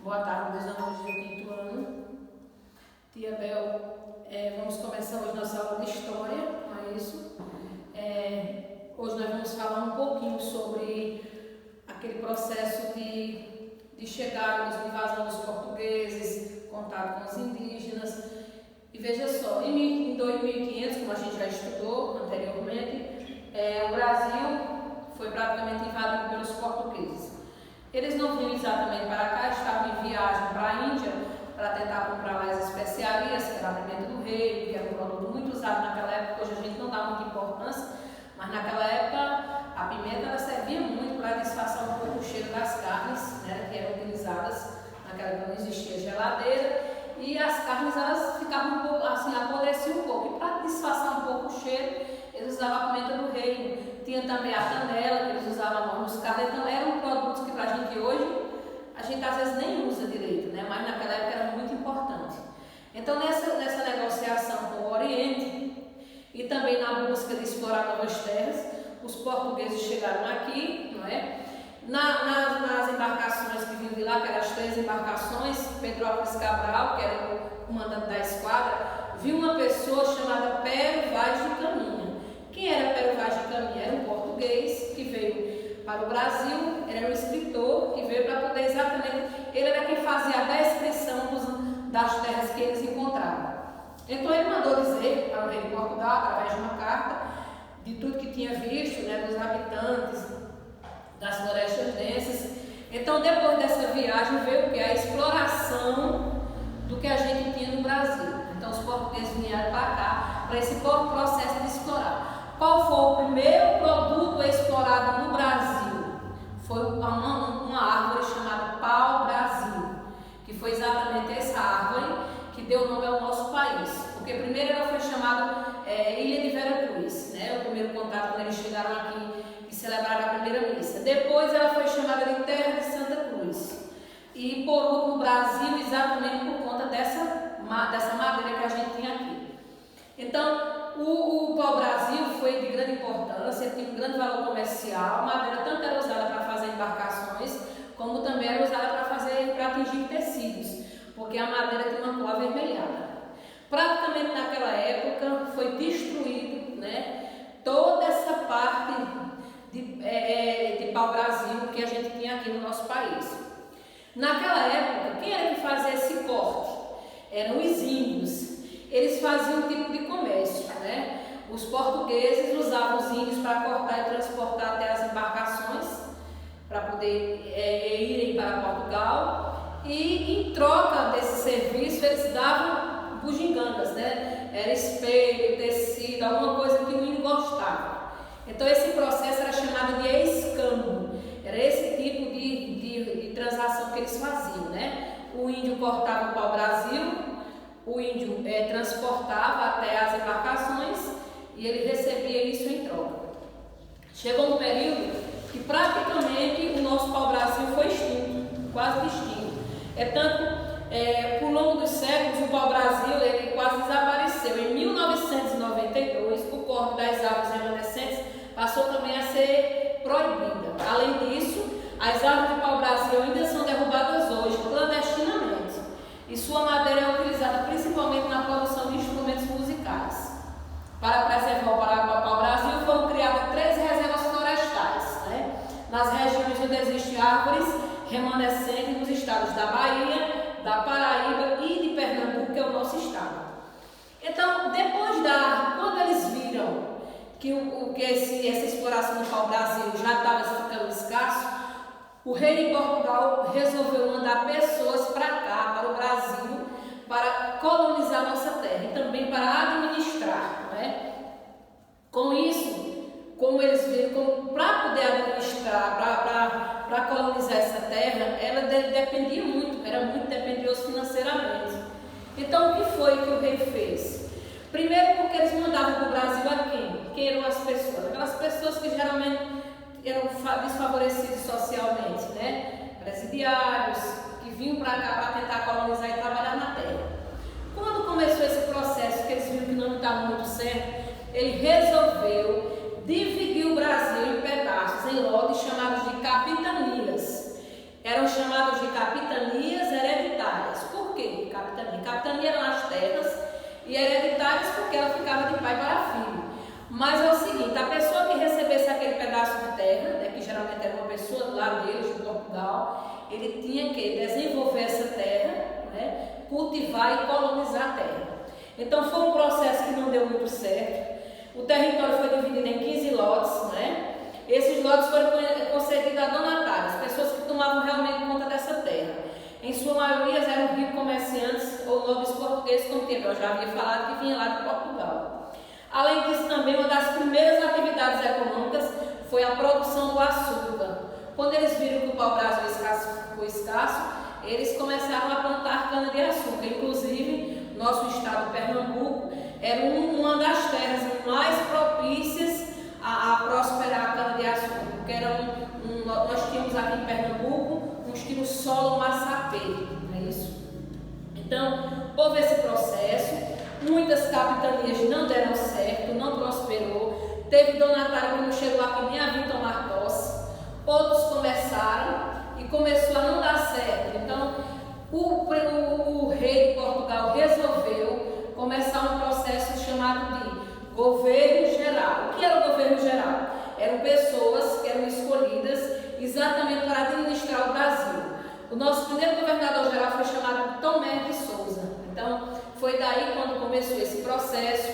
Boa tarde, meus alunos do quinto ano. Tia Bel, vamos começar hoje nossa aula de História, não é isso? Hoje nós vamos falar um pouquinho sobre aquele processo de chegada, de invasão dos portugueses, contato com os indígenas. E veja só, em 2500, como a gente já estudou anteriormente, o Brasil foi praticamente invadido pelos portugueses. Eles não vinham exatamente para cá, estavam em viagem para a Índia para tentar comprar lá as especiarias, que era a pimenta do rei, que era um produto muito usado naquela época. Hoje a gente não dá muita importância, mas naquela época a pimenta ela servia muito para disfarçar um pouco o cheiro das carnes, né, que eram utilizadas naquela época, não existia geladeira, e as carnes elas ficavam um pouco, assim, apodreciam um pouco, e para disfarçar um pouco o cheiro, eles usavam a pimenta do reino. Tinha também a canela, que eles usavam nos carros. Então eram produtos que para a gente hoje, a gente às vezes nem usa direito, né? Mas naquela época era muito importante. Então nessa negociação com o Oriente e também na busca de explorar novas terras, os portugueses chegaram aqui, não é? Nas embarcações que vinham de lá, que eram as 3 embarcações, Pedro Álvares Cabral, que era o comandante da esquadra, viu uma pessoa chamada Pero Vaz de Caminha. Quem era Pero Vaz de Caminha? Era um português que veio para o Brasil, ele era um escritor que veio para poder exatamente, ele era quem fazia a descrição das terras que eles encontravam. Então ele mandou dizer para o rei de Portugal, através de uma carta, de tudo que tinha visto, né, dos habitantes, das florestas densas. Então depois dessa viagem veio o que? A exploração do que a gente tinha no Brasil. Então os portugueses vieram para cá, para esse processo de explorar. Qual foi o primeiro produto explorado no Brasil? Foi uma árvore chamada pau-brasil, que foi exatamente essa árvore que deu nome ao nosso país. Porque primeiro ela foi chamada Ilha de Veracruz, né? O primeiro contato quando eles chegaram aqui e celebraram a primeira missa. Depois ela foi chamada de Terra de Santa Cruz. E por último, Brasil, exatamente por conta dessa madeira que a gente tinha aqui. Então, o pau-brasil foi de grande importância, tinha um grande valor comercial. A madeira tanto era usada para fazer embarcações, como também era usada para atingir tecidos, porque a madeira tem uma cor avermelhada. Praticamente naquela época foi destruído, né, toda essa parte de pau-brasil que a gente tinha aqui no nosso país. Naquela época, quem era que fazia esse corte? Eram os índios. Eles faziam um tipo de comércio, né? Os portugueses usavam os índios para cortar e transportar até as embarcações, para poder irem para Portugal, e em troca desse serviço eles davam bugigangas, né? Era espelho, tecido, alguma coisa que o índio gostava. Então esse processo era chamado de escambo, era esse tipo de transação que eles faziam, né? O índio cortava o pau-brasil, o índio transportava até as embarcações e ele recebia isso em troca. Chegou um período que praticamente o nosso pau-brasil foi extinto, quase extinto. Por longo dos séculos, o pau-brasil ele quase desapareceu. Em 1992, o corte das árvores remanescentes passou também a ser proibida. Além disso, as árvores de pau-brasil ainda são derrubadas hoje, clandestinamente. E sua madeira é utilizada principalmente na produção de instrumentos musicais. Para preservar o pau-brasil, foram criadas 3 reservas florestais, né, nas regiões onde existem árvores remanescentes nos estados da Bahia, da Paraíba e de Pernambuco, que é o nosso estado. Então, quando eles viram que essa exploração do pau-brasil já estava ficando escasso, o rei de Portugal resolveu mandar pessoas para cá, para o Brasil, para colonizar nossa terra e também para administrar, não é? Com isso, como eles viram, para poder administrar, para colonizar essa terra, ela dependia muito, era muito dependioso financeiramente. Então, o que foi que o rei fez? Primeiro, porque eles mandavam para o Brasil a quem? Quem eram as pessoas? Aquelas pessoas que geralmente eram desfavorecidos socialmente, né? Presidiários que vinham para cá para tentar colonizar e trabalhar na terra. Quando começou esse processo, que eles viram que não estava muito certo, ele resolveu dividir o Brasil em pedaços, em lotes chamados de capitanias. Eram chamados de capitanias hereditárias. Por quê? Capitania. Capitania eram as terras e hereditárias porque ela ficava de pai para filho. Mas é o seguinte, a pessoa que recebesse aquele pedaço de terra, né, que geralmente era uma pessoa lá deles, de Portugal, ele tinha que desenvolver essa terra, né, cultivar e colonizar a terra. Então foi um processo que não deu muito certo. O território foi dividido em 15 lotes, né? Esses lotes foram concedidos a donatários, pessoas que tomavam realmente conta dessa terra. Em sua maioria eram ricos comerciantes ou nobres portugueses, como eu já havia falado, que vinha lá de Portugal. Além disso, também uma das primeiras atividades econômicas foi a produção do açúcar. Quando eles viram que o pau-brasil ficou escasso, eles começaram a plantar cana-de-açúcar. Inclusive, nosso estado, Pernambuco, era uma das terras mais propícias a prosperar a cana-de-açúcar, porque nós tínhamos aqui em Pernambuco um estilo solo maçapeiro, não é isso? Então, houve esse processo, muitas capitanias não deram certo, não prosperou, teve donatário que não chegou aqui nem a vir tomar posse, outros começaram e começou a não dar certo. Então, o rei de Portugal resolveu começar um processo chamado de governo geral. O que era o governo geral? Eram pessoas que eram escolhidas exatamente para administrar o Brasil. O nosso primeiro governador geral foi chamado Tomé de Souza. Então, foi daí quando começou esse processo.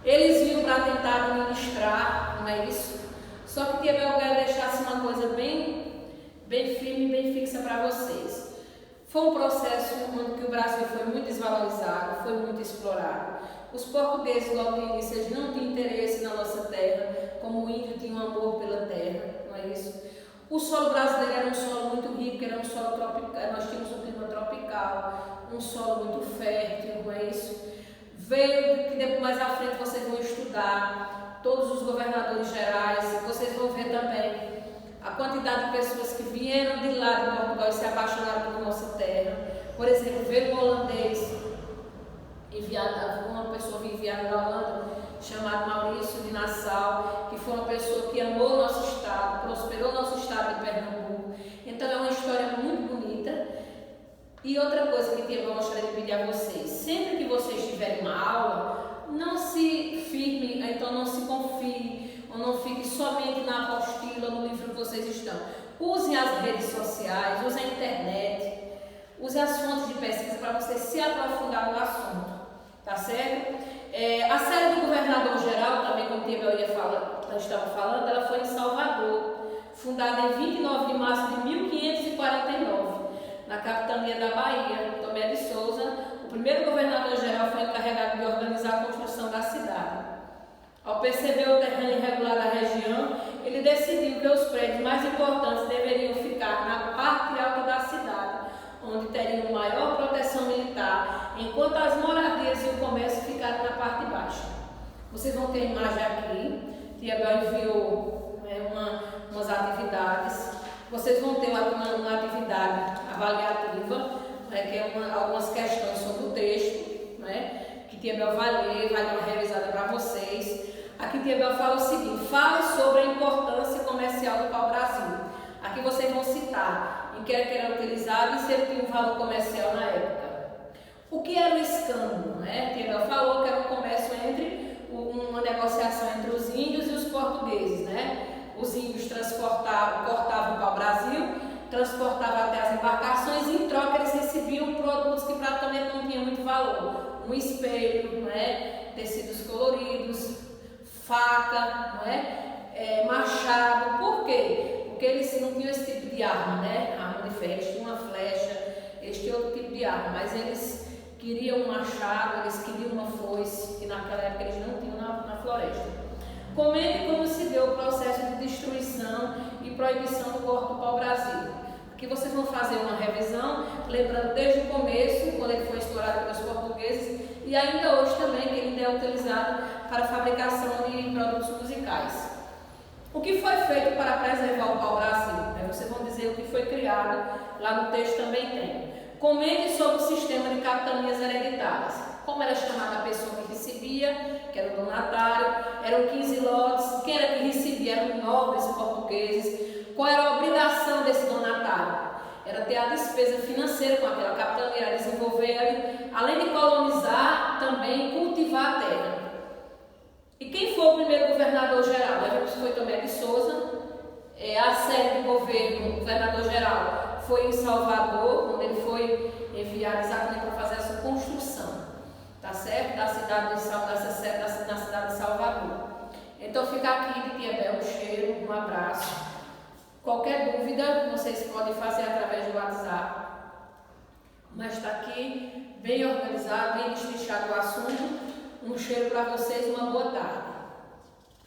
Eles vinham para tentar administrar, não é isso? Só que eu quero deixar uma coisa bem firme, bem fixa para vocês. Foi um processo onde o Brasil foi muito desvalorizado, foi muito explorado. Os portugueses, logo no início, eles não tinham interesse na nossa terra, como o índio tinha um amor pela terra, não é isso? O solo brasileiro era um solo muito rico, era um solo tropical, nós tínhamos um clima tropical, um solo muito fértil, não é isso? Veio que depois, mais à frente, vocês vão estudar todos os governadores gerais, vocês vão ver também a quantidade de pessoas que vieram de lá de Portugal e se apaixonaram pela nossa terra. Por exemplo, veio um holandês, uma pessoa enviada da Holanda, chamado Maurício de Nassau, que foi uma pessoa que amou o nosso estado, prosperou o nosso estado de Pernambuco. Então é uma história muito bonita. E outra coisa que eu gostaria de pedir a vocês, sempre que vocês tiverem uma aula, não se firme, então não se confie, ou não fique somente na apostila, no livro que vocês estão. Usem as redes sociais, usem a internet, usem as fontes de pesquisa para você se aprofundar no assunto, tá certo? A série do governador geral, também como eu estava falando, ela foi em Salvador, fundada em 29 de março de 1549, na capitania da Bahia. Tomé de Souza, o primeiro governador geral, foi encarregado de organizar a construção da cidade. Ao perceber o terreno irregular da região, ele decidiu que os prédios mais importantes deveriam ficar na parte alta da cidade, onde teriam maior proteção militar, enquanto as moradias e o comércio ficaram na parte baixa. Vocês vão ter imagem aqui, Tiabel enviou umas atividades. Vocês vão ter uma atividade avaliativa, que é algumas questões sobre o texto, que Tiabel vai ler, vai dar uma revisada para vocês. Aqui Tiabel fala o seguinte: fale sobre a importância comercial do pau-brasil. Aqui vocês vão citar em que era utilizado e se ele tinha um valor comercial na época. O que era o escambo? Tiabel falou que era um comércio uma negociação entre os índios e os portugueses, Os índios cortavam o pau-brasil, transportavam até as embarcações e em troca eles recebiam produtos que praticamente não tinham muito valor. Um espelho, tecidos coloridos, faca, machado. Por quê? Porque eles não tinham esse tipo de arma, arma de ferro, eles tinham uma flecha, eles tinham outro tipo de arma, mas eles queriam um machado, eles queriam uma foice, que naquela época eles não tinham na floresta. Comente como se deu o processo de destruição e proibição do corte do pau-brasil. Aqui vocês vão fazer uma revisão, lembrando desde o começo, quando ele foi explorado pelos portugueses, e ainda hoje também, que ele ainda é utilizado para a fabricação de produtos musicais. O que foi feito para preservar o pau-brasil? Vocês vão dizer o que foi criado, lá no texto também tem. Comente sobre o sistema de capitanias hereditárias. Como era chamada a pessoa que recebia, que era o donatário, eram 15 lotes, quem era que recebia eram nobres portugueses. Qual era a obrigação desse donatário? era ter a despesa financeira com aquela capitania, era desenvolver ali, além de colonizar, também cultivar a terra. E quem foi o primeiro governador geral? Nós vimos que foi Tomé de Souza. A sede do governo, o governador geral, foi em Salvador, onde ele foi enviado exatamente para fazer essa construção, tá certo? Da cidade de Salvador, dessa sede na cidade de Salvador. Então fica aqui de Tia Bel um cheiro, um abraço. Qualquer dúvida vocês podem fazer através do WhatsApp. Mas está aqui bem organizado, bem destrinchado o assunto. Um cheiro para vocês, uma boa tarde.